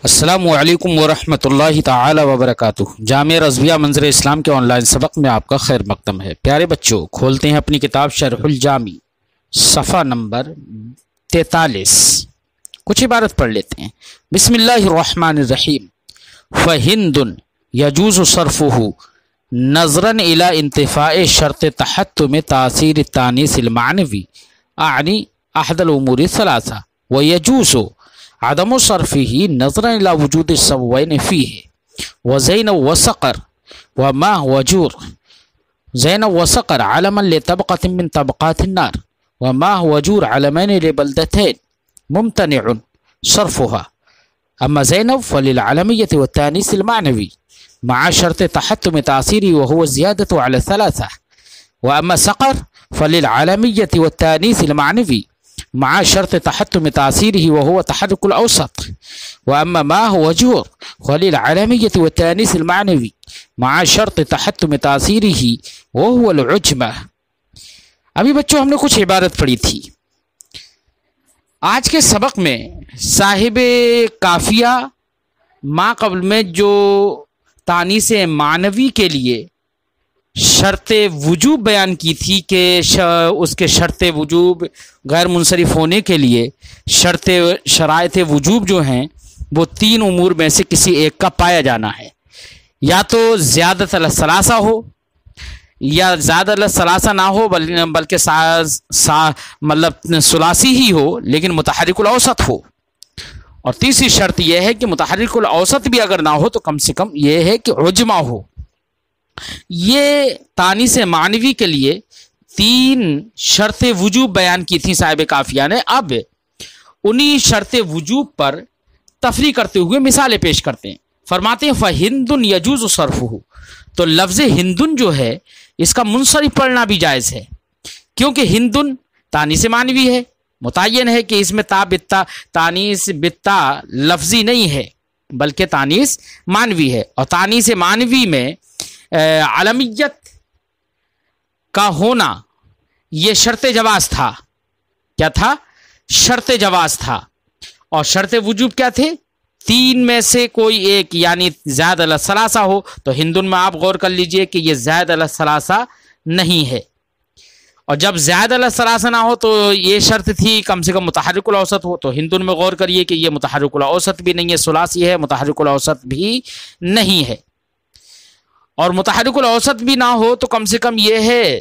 السلام علیکم ورحمۃ اللہ تعالی وبرکاتہ۔ جامعہ رضویہ منظر اسلام کے آن لائن سبق میں آپ کا خیر مقدم ہے۔ پیارے بچوں، کھولتے ہیں اپنی کتاب شرح الجامی، صفحہ نمبر 43۔ کچھ عبارت پڑھ لیتے ہیں۔ بسم اللہ الرحمن الرحیم۔ فَهِندٌ يَجُوزُ صَرْفُهُ نظراً إلى انتفاء شرط تحتم تاثیر التانیث المعنوی اعنی احد الامور الثلاثہ، ويجوز عدم صرفه نظرا الى وجود السببين فيه وزين وسقر وما وجور زين وسقر علما لطبقة من طبقات النار وما وجور علمين لبلدتين ممتنع صرفها. أما زينب فللعلمية والتانيث المعنوي مع شرط تحتم تأثيره وهو الزيادة على الثلاثة. وأما سقر فللعلمية والتانيث المعنوي مع شرط تحتم تأثيره وهو تحرك الأوسط. وأما ما هو جور فللعلمية والتانيث المعنوي مع شرط تحتم تأثيره وهو العجمة. ابھی بچوں ہم نے کچھ عبارت پڑھی تھی۔ آج کے سبق میں صاحب کافیہ ما قبل میں جو تانیث معنوی کے لیے شرط وجوب بیان کی تھی کہ اس کے شرط وجوب غیر منصرف ہونے کے لیے شرائط وجوب جو ہیں وہ تین امور میں سے کسی ایک کا پایا جانا ہے، یا تو زیادت علی الثلاثہ ہو، یا زیادہ علی الثلاثہ نہ ہو بلکہ مطلب ثلاثی ہی ہو لیکن متحرک الاوسط ہو، اور تیسری شرط یہ ہے کہ متحرک الاوسط بھی اگر نہ ہو تو کم سے کم یہ ہے کہ عجمہ ہو۔ یہ تانیث معنوی کے لیے تین شرط وجوب بیان کی تھی صاحب کافیہ نے۔ اب انہی شرط وجوب پر تفریح کرتے ہوئے مثالیں پیش کرتے ہیں۔ فرماتے ہیں فَهِندٌ يَجُوزُ صَرْفُهُ، تو لفظ ہندن جو ہے اس کا منصرف پڑھنا بھی جائز ہے، کیونکہ ہندن تانیث معنوی ہے، متعین ہے کہ اس میں تانیث بتا لفظی نہیں ہے بلکہ تانیث معنوی ہے، اور تانیث معنوی میں علمیت کا ہونا یہ شرط جواز تھا۔ کیا تھا؟ شرط جواز تھا۔ اور شرط وجوب کیا تھے؟ تین میں سے کوئی ایک، یعنی زائد علی الثلاثہ ہو، تو ہندن میں آپ غور کر لیجئے کہ یہ زائد علی الثلاثہ نہیں ہے، اور جب زائد علی الثلاثہ نہ ہو تو یہ شرط تھی کم سے کم متحرک الاوسط ہو، تو ہندن میں غور کریے کہ یہ متحرک الاوسط بھی نہیں ہے، ثلاثی ہے، متحرک الاوسط بھی نہیں ہے، اور متحرک الاوسط بھی نہ ہو تو کم سے کم یہ ہے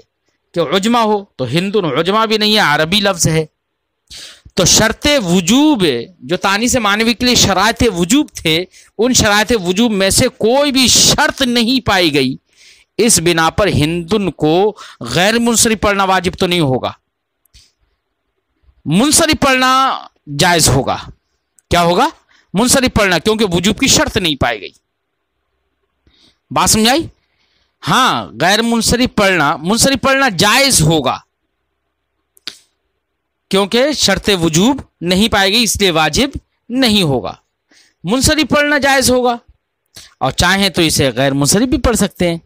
کہ عجمہ ہو، تو ہندن عجمہ بھی نہیں ہے، عربی لفظ ہے۔ تو شرط وجوب جو تانیث معنوی کے لیے شرائط وجوب تھے، ان شرائط وجوب میں سے کوئی بھی شرط نہیں پائی گئی، اس بنا پر ہندن کو غیر منصرف پڑھنا واجب تو نہیں ہوگا، منصرف پڑھنا جائز ہوگا۔ کیا ہوگا؟ منصرف پڑھنا، کیونکہ وجوب کی شرط نہیں پائی گئی۔ بات سمجھائی؟ ہاں، غیر منصرف پڑھنا جائز ہوگا، کیونکہ شرط وجوب نہیں پائے گی اس لیے واجب نہیں ہوگا۔ منصرف پڑھنا جائز ہوگا، اور چاہیں تو اسے غیر منصرف بھی پڑھ سکتے ہیں،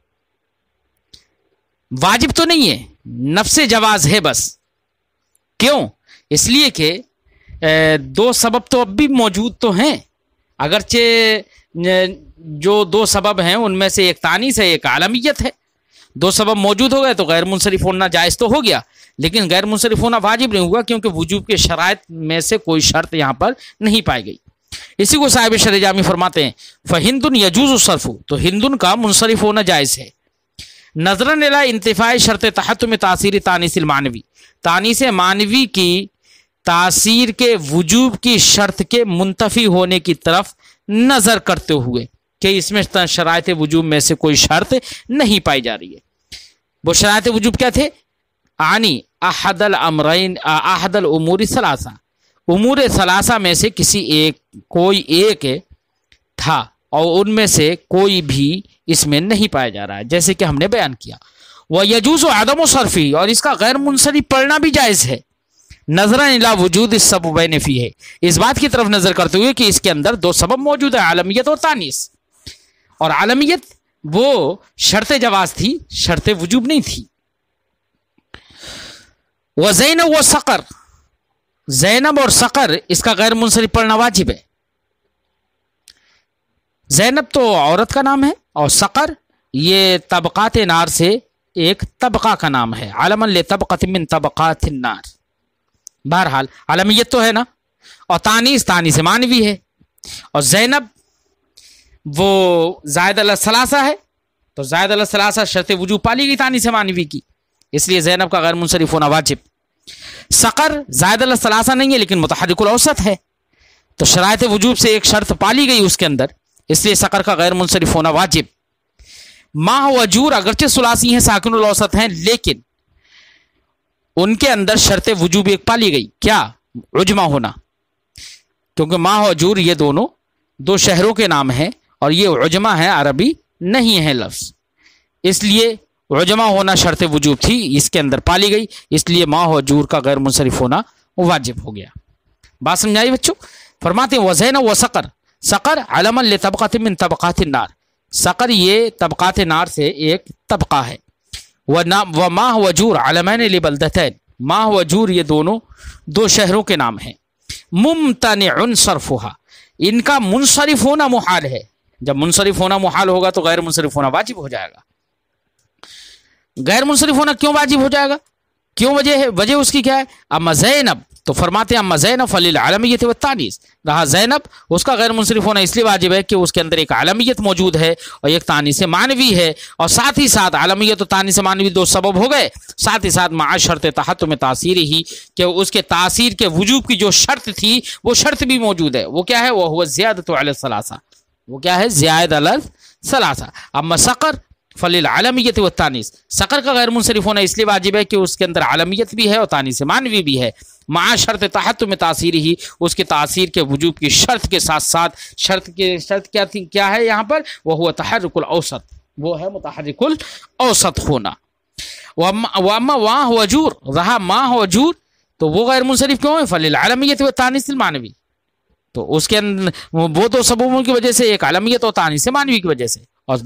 واجب تو نہیں ہے، نفس جواز ہے بس۔ کیوں؟ اس لیے کہ دو سبب تو اب بھی موجود تو ہیں، اگرچہ جو دو سبب ہیں ان میں سے ایک تانیث ہے، ایک عالمیت ہے، دو سبب موجود ہو گئے تو غیر منصرف ہونا جائز تو ہو گیا، لیکن غیر منصرف ہونا واجب نہیں ہوا، کیونکہ وجوب کے شرائط میں سے کوئی شرط یہاں پر نہیں پائی گئی۔ اسی کو صاحب شرح جامی فرماتے ہیں فَهِندٌ يَجُوزُ صَرْفُهُ، تو ہندن کا منصرف ہونا جائز ہے، نظراً الی انتفاء شرط تحتم تاثیر تانیث المعنوی، تانیث معنوی کی تاثیر کے وجوب کی شرط کے منتفی ہونے کی طرف نظر کرتے ہوئے کہ اس میں شرائط وجوب میں سے کوئی شرط نہیں پائی جا رہی ہے۔ وہ شرائط وجوب کیا تھے؟ عنی احد الامور الثلاثہ، امور ثلاثہ میں سے کوئی ایک تھا، اور ان میں سے کوئی بھی اس میں نہیں پایا جا رہا ہے، جیسے کہ ہم نے بیان کیا۔ وَيَجُوزُ عَدَمُ صَرْفِهِ، اور اس کا غیر منصرف پڑھنا بھی جائز ہے، نظراً الی وجود السببین فیہ، اس بات کی طرف نظر کرتے ہوئے کہ اس کے اندر دو سبب موجود ہیں، عالمیت اور تانیث، اور عالمیت وہ شرط جواز تھی، شرط وجوب نہیں تھی۔ وزینب و سقر، زینب اور سقر اس کا غیر منصرف پڑھنا واجب ہے، زینب تو عورت کا نام ہے، اور سقر یہ طبقات نار سے ایک طبقہ کا نام ہے، علما لطبقۃ من طبقات النار۔ بہرحال علمیت تو ہے نا، اور تانیث تانیث معنوی ہے، اور زینب وہ زائد علی الثلاثہ ہے، تو زائد علی الثلاثہ شرط وجوب پالی گئی تانیث معنوی کی، اس لیے زینب کا غیر منصرف ہونا واجب۔ سقر زائد علی الثلاثہ نہیں ہے لیکن متحرک الاوسط ہے، تو شرائط وجوب سے ایک شرط پالی گئی اس کے اندر، اس لیے سقر کا غیر منصرف ہونا واجب۔ ماہ و جور اگرچہ ثلاثی ہیں، ساکن الاوسط ہیں، لیکن ان کے اندر شرط وجوب ایک پالی گئی، کیا؟ عجمہ ہونا، کیونکہ ماہ و جور یہ دونوں دو شہروں کے نام ہیں اور یہ عجمہ ہے، عربی نہیں ہے لفظ، اس لیے عجمہ ہونا شرط وجوب تھی، اس کے اندر پالی گئی، اس لیے ماہ و جور کا غیر منصرف ہونا واجب ہو گیا۔ بات سمجھائی بچوں؟ فرماتے ہیں وزین و سقر، سقر علما لطبقۃ من طبقات النار، سقر یہ طبقات نار سے ایک طبقہ ہے۔ و ماہ و جور علمین لبلدتین، ماہ و جور یہ دونوں دو شہروں کے نام ہیں۔ ممتنع صرفها، ان کا منصرف ہونا محال ہے، جب منصرف ہونا محال ہوگا تو غیر منصرف ہونا واجب ہو جائے گا۔ غیر منصرف ہونا کیوں واجب ہو جائے گا؟ کیوں وجہ ہے؟ وجہ اس کی کیا ہے؟ اما زینب، تو فرماتے ہیں اما زینب فللعلمیت والتانیث، رہا زینب اس کا غیر منصرف ہونا اس لیے واجب ہے کہ اس کے اندر ایک علمیت موجود ہے اور ایک تانیث معنوی ہے، اور ساتھ ہی ساتھ علمیت و تانیث معنوی دو سبب ہو گئے، ساتھ ہی ساتھ مع شرط تحتم تاثیر ہی، کہ اس کے تاثیر کے وجوب کی جو شرط تھی وہ شرط بھی موجود ہے، وہ کیا ہے؟ وہ زیادۃ علی الثلاثہ، وہ کیا ہے؟ زیاد علی الثلاثہ۔ اما سقر فللعلمیت والتانیث، سقر کا غیر منصرف ہونا اس لیے واجب ہے کہ اس کے اندر علمیت بھی ہے اور تانیث معنوی بھی ہے، مع شرط تحتم تاثیر ہی، اس کے تاثیر کے وجوب کی شرط کے ساتھ ساتھ، شرط کیا تھی؟ کیا ہے یہاں پر؟ وہ تحرک الاوسط، وہ ہے متحرک الاوسط ہونا۔ واما واہ وجور، رہا ماہ وجور، تو وہ غیر منصرف کیوں ہے؟ فللعلمیت والتانیث المعنوی، تو اس کے وہ دو سببوں کی وجہ سے، ایک علمیت اور تانیث معنوی کی وجہ سے، اور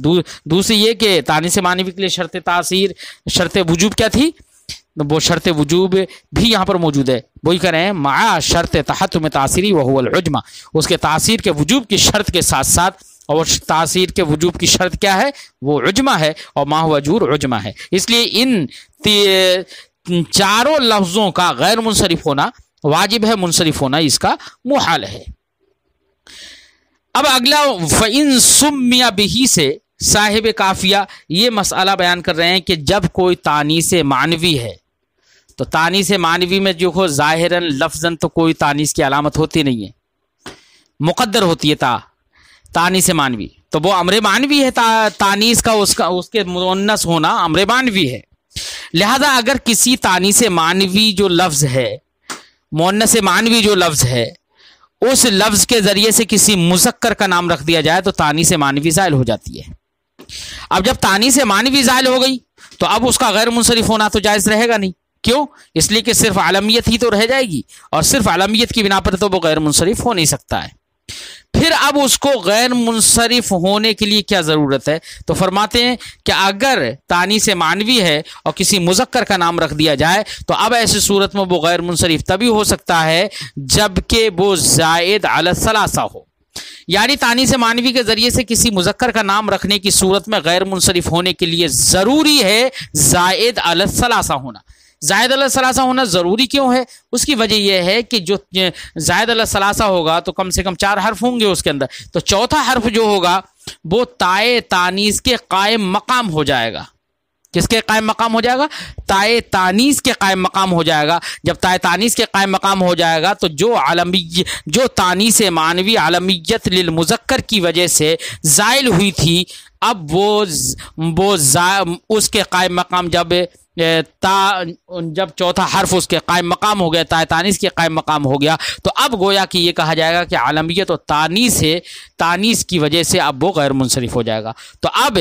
دوسری یہ کہ تانیث معنوی کے لیے شرط تاثیر، شرط وجوب کیا تھی؟ وہ شرط وجوب بھی یہاں پر موجود ہے، وہی کہہ رہے ہیں مع شرط تحتم تاثیری وہو العجمہ، اس کے تاثیر کے وجوب کی شرط کے ساتھ ساتھ، اور تاثیر کے وجوب کی شرط کیا ہے؟ وہ عجمہ ہے، اور ماہ وجور عجمہ ہے، اس لیے ان چاروں لفظوں کا غیر منصرف ہونا واجب ہے، منصرف ہونا اس کا محال ہے۔ اب اگلا فَإِن سُمِّيَ بِهِ سے صاحب کافیہ یہ مسئلہ بیان کر رہے ہیں کہ جب کوئی تانیث معنوی ہے، تو تانیث معنوی میں جو ظاہراً لفظاً تو کوئی تانیث کی علامت ہوتی نہیں ہے، مقدر ہوتی ہے تانیث معنوی، تو وہ امر معنوی ہے، تانیث کا اس کے مؤنث ہونا امر معنوی ہے، لہذا اگر کسی تانیث معنوی جو لفظ ہے، مؤنث معنوی جو لفظ ہے، اس لفظ کے ذریعے سے کسی مذکر کا نام رکھ دیا جائے تو تانیث معنوی زائل ہو جاتی ہے۔ اب جب تانیث معنوی زائل ہو گئی تو اب اس کا غیر منصرف ہونا تو جائز رہے گا نہیں، کیوں؟ اس لیے کہ صرف علمیت ہی تو رہ جائے گی، اور صرف علمیت کی بنا پر تو وہ غیر منصرف ہو نہیں سکتا ہے۔ پھر اب اس کو غیر منصرف ہونے کے لیے کیا ضرورت ہے؟ تو فرماتے ہیں کہ اگر تانیث معنوی ہے اور کسی مذکر کا نام رکھ دیا جائے تو اب ایسی صورت میں وہ غیر منصرف تبھی ہو سکتا ہے جبکہ وہ زائد علی الثلاثہ ہو، یعنی تانیث معنوی کے ذریعے سے کسی مذکر کا نام رکھنے کی صورت میں غیر منصرف ہونے کے لیے ضروری ہے زائد علی الثلاثہ ہونا۔ زائد علی الثلاثہ ہونا ضروری کیوں ہے؟ اس کی وجہ یہ ہے کہ جو زائد علی الثلاثہ ہوگا تو کم سے کم 4 حرف ہوں گے اس کے اندر، تو چوتھا حرف جو ہوگا وہ تائے تانیث کے قائم مقام ہو جائے گا۔ کس کے قائم مقام ہو جائے گا؟ تائے تانیث کے قائم مقام ہو جائے گا۔ جب تائے تانیث کے قائم مقام ہو جائے گا تو جو تانیث معنوی علمیت للمذکر کی وجہ سے زائل ہوئی تھی، اب وہ اس کے قائم مقام جب چوتھا حرف اس کے قائم مقام ہو گیا، تائے تانیث کے قائم مقام ہو گیا، تو اب گویا کہ یہ کہا جائے گا کہ علمیت اور تانیث کی وجہ سے اب وہ غیر منصرف ہو جائے گا۔ تو اب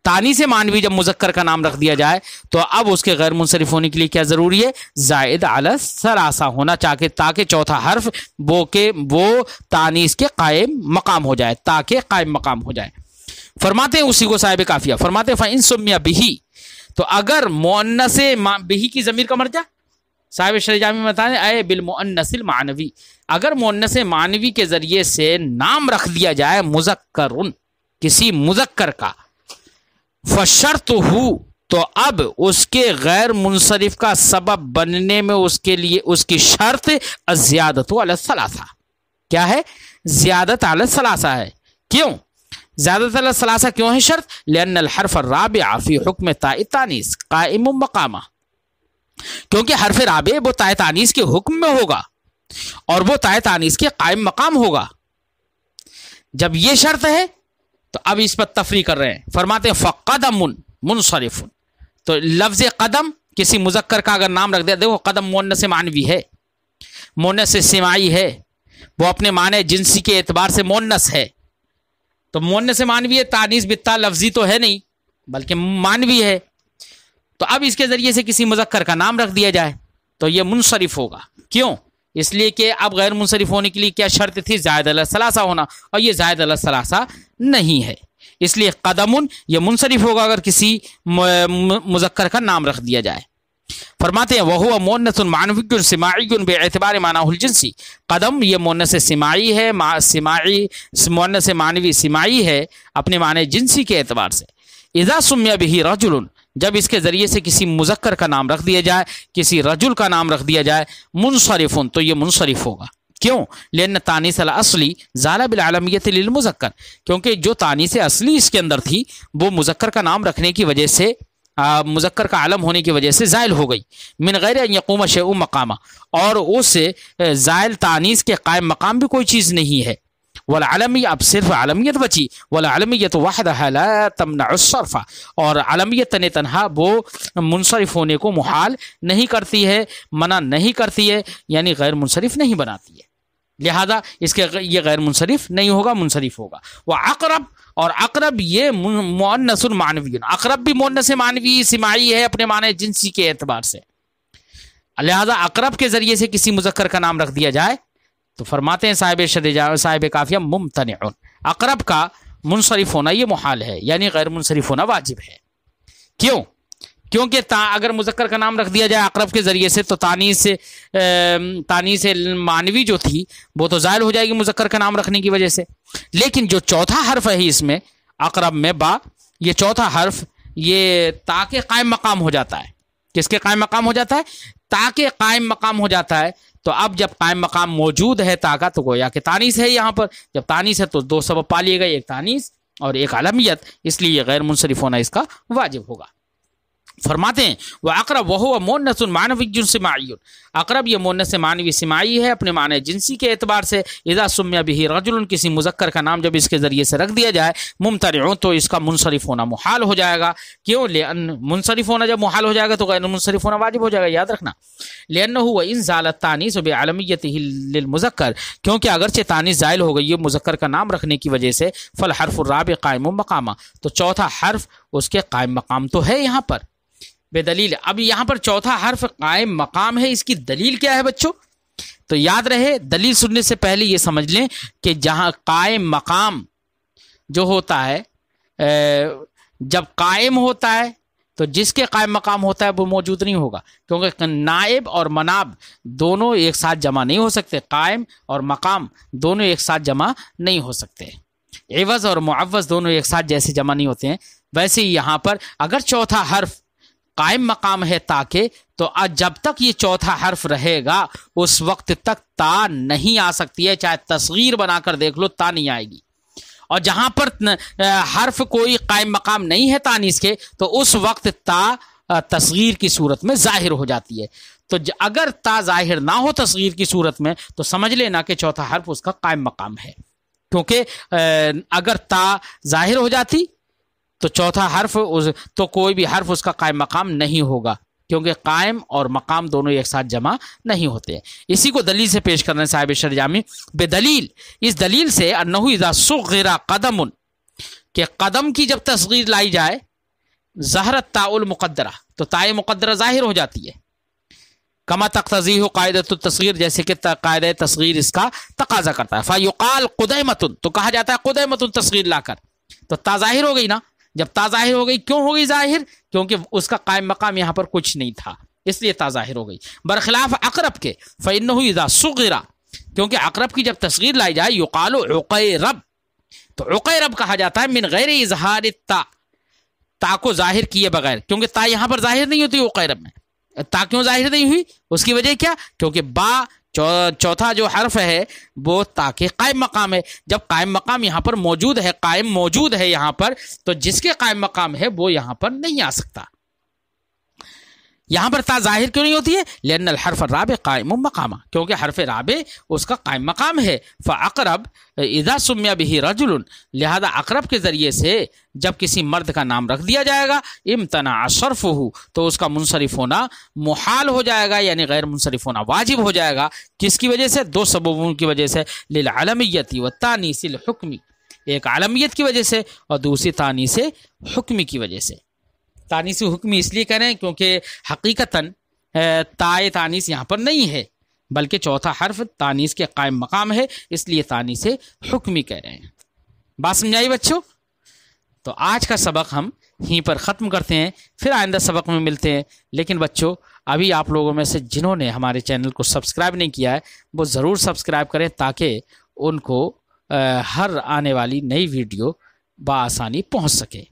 تانیث معنوی جب مذکر کا نام رکھ دیا جائے تو اب اس کے غیر منصرف ہونے کے لیے کیا ضروری ہے؟ زائد علی الثلاثہ ہونا، تاکہ چوتھا حرف وہ تانیث کے قائم مقام ہو جائے، تاکہ قائم مقام ہو جائے۔ فرماتے ہیں اسی کو صاحب کافیہ، فرماتے ہیں فَإِن سُمِّيَ بِهِ، تو اگر مؤنث بِهِ کی ضمیر کا مرجع صاحب شرح جامی بتائیں اے بالمؤنث المعنوی، اگر مؤنث معنوی کے ذریعے سے نام رکھ دیا جائے مذکرن کسی مذکر کا، فشرط ہو تو اب اس کے غیر منصرف کا سبب بننے میں اس کے لیے اس کی شرط الزیادۃ علی الثلاثہ، کیا ہے؟ زیادت علی الثلاثہ ہے۔ کیوں زیادت علی الثلاثہ کیوں ہے شرط؟ لأن الحرف الرابع فی حکم تاء التانیث قائم مقامہ، کیونکہ حرف رابع وہ تاء تانیث کے حکم میں ہوگا اور وہ تاء تانیث کے قائم مقام ہوگا۔ جب یہ شرط ہے تو اب اس پر تفریع کر رہے ہیں، فرماتے ہیں فقدم منصرف، تو لفظ قدم کسی مذکر کا اگر نام رکھ دیا، دیکھو قدم مؤنث معنوی ہے، مؤنث سماعی ہے، وہ اپنے معنی جنسی کے اعتبار سے مؤنث ہے، تو مؤنث معنوی ہے، تانیث بالتاء لفظی تو ہے نہیں بلکہ معنوی ہے، تو اب اس کے ذریعے سے کسی مذکر کا نام رکھ دیا جائے تو یہ منصرف ہوگا۔ کیوں؟ اس لیے کہ اب غیر منصرف ہونے کے لیے کیا شرط تھی؟ زائد علی الثلاثہ ہونا، اور یہ زائد علی الثلاثہ نہیں ہے، اس لیے قدم یہ منصرف ہوگا اگر کسی مذکر کا نام رکھ دیا جائے۔ فرماتے ہیں وہو مؤنث معنوی سماعی باعتبار معناه الجنسی، قدم یہ مؤنث سماعی ہے، سماعی مؤنث معنوی سماعی ہے اپنے معنی جنسی کے اعتبار سے۔ اذا سمي به رجل، جب اس کے ذریعے سے کسی مذکر کا نام رکھ دیا جائے، کسی رجل کا نام رکھ دیا جائے، منصرف، تو یہ منصرف ہوگا۔ کیوں؟ لأن تانیث الاصلی زال بالعلمیت للمذکر، کیونکہ جو تانیث اصلی اس کے اندر تھی وہ مذکر کا نام رکھنے کی وجہ سے، مذکر کا علم ہونے کی وجہ سے زائل ہو گئی، من غیر ان یقوم شیء مقامہ، اور اس زائل تانیث کے قائم مقام بھی کوئی چیز نہیں ہے۔ والعلمی، اب صرف علمیت بچی، والعلمیت وحدها لا تمنع الصرف، اور علمیت تن تنہا وہ منصرف ہونے کو محال نہیں کرتی ہے، منع نہیں کرتی ہے، یعنی غیر منصرف نہیں بناتی ہے، لہذا اس کے یہ غیر منصرف نہیں ہوگا، منصرف ہوگا۔ وعقرب، اور اقرب یہ مؤنث معنوی، اقرب بھی مؤنث معنوی سماعی ہے اپنے معنی جنسی کے اعتبار سے، لہذا اقرب کے ذریعے سے کسی مذکر کا نام رکھ دیا جائے تو فرماتے ہیں صاحب کافیہ ممتنع، اقرب کا منصرف ہونا یہ محال ہے، یعنی غیر منصرف ہونا واجب ہے۔ کیوں؟ کیونکہ اگر مذکر کا نام رکھ دیا جائے اقرب کے ذریعے سے تو تانیث معنوی جو تھی وہ تو زائل ہو جائے گی مذکر کا نام رکھنے کی وجہ سے، لیکن جو چوتھا حرف ہے اس میں اقرب میں با، یہ چوتھا حرف یہ تا کے قائم مقام ہو جاتا ہے۔ کس کے قائم مقام ہو جاتا ہے؟ تا کے قائم مقام ہو جاتا ہے، تو اب جب قائم مقام موجود ہے تا کا تو گویا کہ تانیث ہے، یہاں پر جب تانیث ہے تو دو سبب پا لیے گئے، ایک تانیث اور ایک علمیت، اس لیے غیر منصرف ہونا اس کا واجب ہوگا۔ فرماتے ہیں وہ اقرب وہ مؤنث معنوی سماعی، اقرب یہ مؤنث معنوی سماعی ہے اپنے معنی جنسی کے اعتبار سے۔ اذا سمي به رجل، کسی مذکر کا نام جب اس کے ذریعے سے رکھ دیا جائے، ممتنع، تو اس کا منصرف ہونا محال ہو جائے گا۔ کیوں؟ لأن منصرف ہونا جب محال ہو جائے گا تو غیر منصرف ہونا واجب ہو جائے گا، یاد رکھنا۔ لأنه وإن زال التانيث بعلميته للمذکر، کیونکہ اگرچہ تانیث زائل ہو گئی ہے مذکر کا نام رکھنے کی وجہ سے، فالحرف الرابع قائم مقامہ، تو چوتھا حرف اس کے قائم مقام تو ہے یہاں پر بے دلیل۔ اب یہاں پر چوتھا حرف قائم مقام ہے، اس کی دلیل کیا ہے بچوں؟ تو یاد رہے دلیل سننے سے پہلے یہ سمجھ لیں کہ جہاں قائم مقام جو ہوتا ہے، جب قائم ہوتا ہے تو جس کے قائم مقام ہوتا ہے وہ موجود نہیں ہوگا، کیونکہ نائب اور مناب دونوں ایک ساتھ جمع نہیں ہو سکتے، قائم اور مقام دونوں ایک ساتھ جمع نہیں ہو سکتے، عوض اور معوض دونوں ایک ساتھ جیسے جمع نہیں ہوتے ہیں، ویسے ہی یہاں پر اگر چوتھا حرف قائم مقام ہے تاکہ، تو جب تک یہ چوتھا حرف رہے گا اس وقت تک تا نہیں آ سکتی ہے، چاہے تصغیر بنا کر دیکھ لو تا نہیں آئے گی، اور جہاں پر حرف کوئی قائم مقام نہیں ہے تانیث کے تو اس وقت تا تصغیر کی صورت میں ظاہر ہو جاتی ہے، تو اگر تا ظاہر نہ ہو تصغیر کی صورت میں تو سمجھ لینا کہ چوتھا حرف اس کا قائم مقام ہے، کیونکہ اگر تا ظاہر ہو جاتی تو چوتھا حرف تو کوئی بھی حرف اس کا قائم مقام نہیں ہوگا، کیونکہ قائم اور مقام دونوں ایک ساتھ جمع نہیں ہوتے ہیں۔ اسی کو دلیل سے پیش کرنا ہے صاحب شرح جامی بے دلیل، اس دلیل سے انہ اذا صغر قدم، کہ قدم کی جب تصغیر لائی جائے، ظہرت تاء المقدرہ، تو تاء مقدرہ ظاہر ہو جاتی ہے، کما تقتضیہ قاعدۃ التصغیر، جیسے کہ قاعدہ تصغیر اس کا تقاضا کرتا ہے، فیقال قدیمۃ، تو کہا جاتا ہے قدیمۃ تصغیر لا کر، تو تا ظاہر ہو گئی نا، جب تا ظاہر ہو گئی، کیوں ہو گئی ظاہر؟ کیونکہ اس کا قائم مقام یہاں پر کچھ نہیں تھا، اس لیے تا ظاہر ہو گئی. برخلاف اقرب کے فإنه اذا صغر، کیونکہ اقرب کی جب تصغیر لائی جائے یقال عقیرب، تو عقیرب کہا جاتا ہے من غیر اظہار التا، تا کو ظاہر کیے بغیر، کیونکہ تا یہاں پر ظاہر نہیں ہوتی عقیرب میں. تا کیوں ظاہر نہیں ہوئی؟ اس کی وجہ کیا؟ کیونکہ با چوتھا جو حرف ہے وہ تا کے قائم مقام ہے. جب قائم مقام یہاں پر موجود ہے، قائم موجود ہے یہاں پر، تو جس کے قائم مقام ہے وہ یہاں پر نہیں آ سکتا. یہاں پر تا ظاہر کیوں نہیں ہوتی ہے؟ لأن الحرف الرابع قائم مقامہ، کیونکہ حرف رابع اس کا قائم مقام ہے. فاقرب اذا سمي به رجل، لہذا اقرب کے ذریعے سے جب کسی مرد کا نام رکھ دیا جائے گا امتنع صرفه، تو اس کا منصرف ہونا محال ہو جائے گا، یعنی غیر منصرف ہونا واجب ہو جائے گا. کس کی وجہ سے؟ دو سببوں کی وجہ سے، للعلمیت والتانیث الحکمی، ایک عالمیت کی وجہ سے اور دوسری تانیث حکمی کی وجہ سے. تانیث حکمی اس لیے کہہ رہے ہیں کیونکہ حقیقتاً تائے تانیث یہاں پر نہیں ہے، بلکہ چوتھا حرف تانیث کے قائم مقام ہے، اس لیے تانیث حکمی کہہ رہے ہیں. بات سمجھائی بچوں؟ تو آج کا سبق ہم یہیں پر ختم کرتے ہیں، پھر آئندہ سبق میں ملتے ہیں. لیکن بچوں ابھی آپ لوگوں میں سے جنہوں نے ہمارے چینل کو سبسکرائب نہیں کیا ہے وہ ضرور سبسکرائب کریں، تاکہ ان کو ہر آنے والی نئی ویڈیو بآسانی پہنچ سکے.